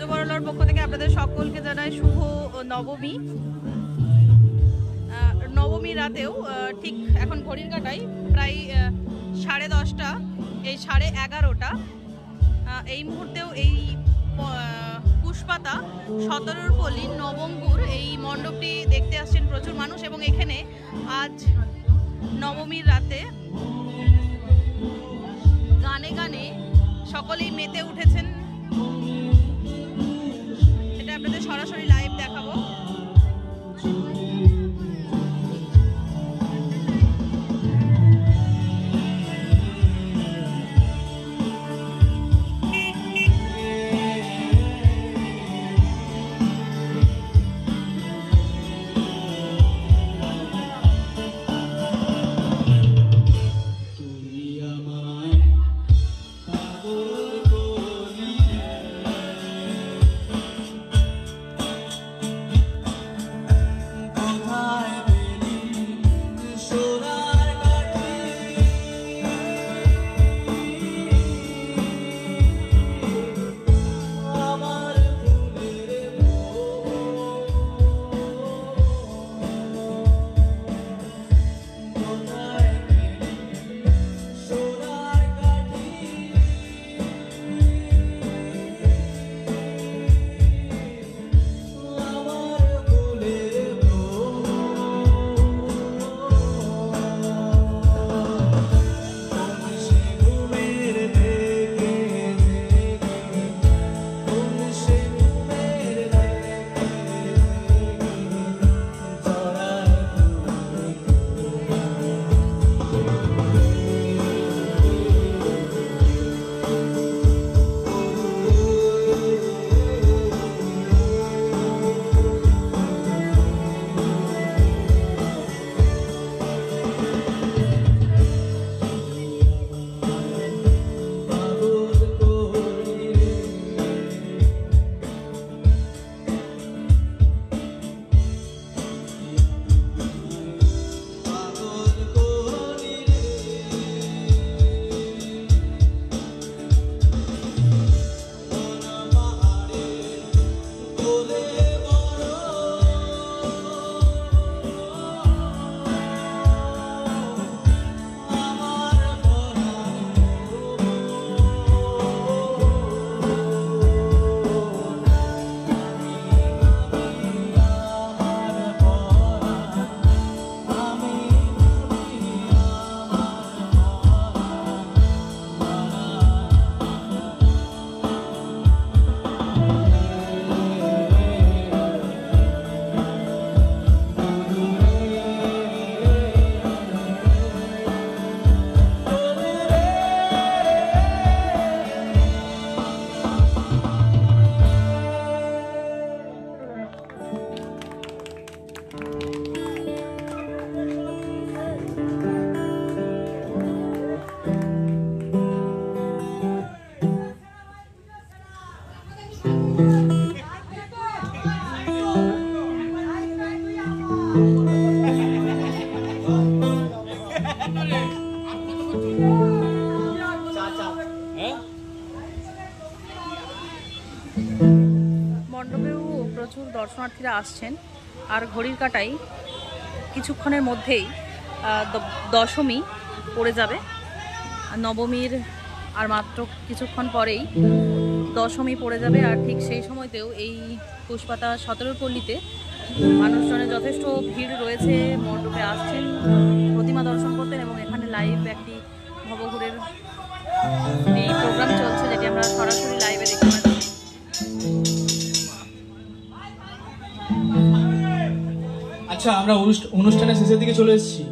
ব্রজবরলার পক্ষ থেকে আপনাদের সকলকে জানাই শুভ নবমী। নবমীর রাতেও ঠিক এখন ঘড়ির কাঁটায় প্রায় 10:30, এই 11:30 এই মুহূর্তেও এই পুষ্পাতা 17 পল্লী নবমপুর এই মণ্ডপটি দেখতে আসছেন প্রচুর মানুষ এবং এখানে আজ নবমীর রাতে গানে গানে সকলেই মেতে উঠেছেন। এটা আপনাদের সরাসরি লাইভ দেখাবো। মণ্ডপেও প্রচুর দর্শনার্থীরা আসছেন আর ঘড়ির কাঁটায় কিছুক্ষণের মধ্যেই দশমী পড়ে যাবে। নবমীর আর মাত্র কিছুক্ষণ পরেই দশমী পড়ে যাবে আর ঠিক সেই সময়তেও এই পুষ্পাতা 17 পল্লীতে মানুষজনের যথেষ্ট ভিড় রয়েছে, মণ্ডপে আসছেন প্রতিমা দর্শন করতেন এবং এখানে লাইভ একটি ভবঘুরের এই প্রোগ্রাম চলছে যেটি আমরা সরাসরি লাইভে দেখতে পাচ্ছি। আচ্ছা, আমরা অনুষ্ঠানের শেষের দিকে চলে এসেছি।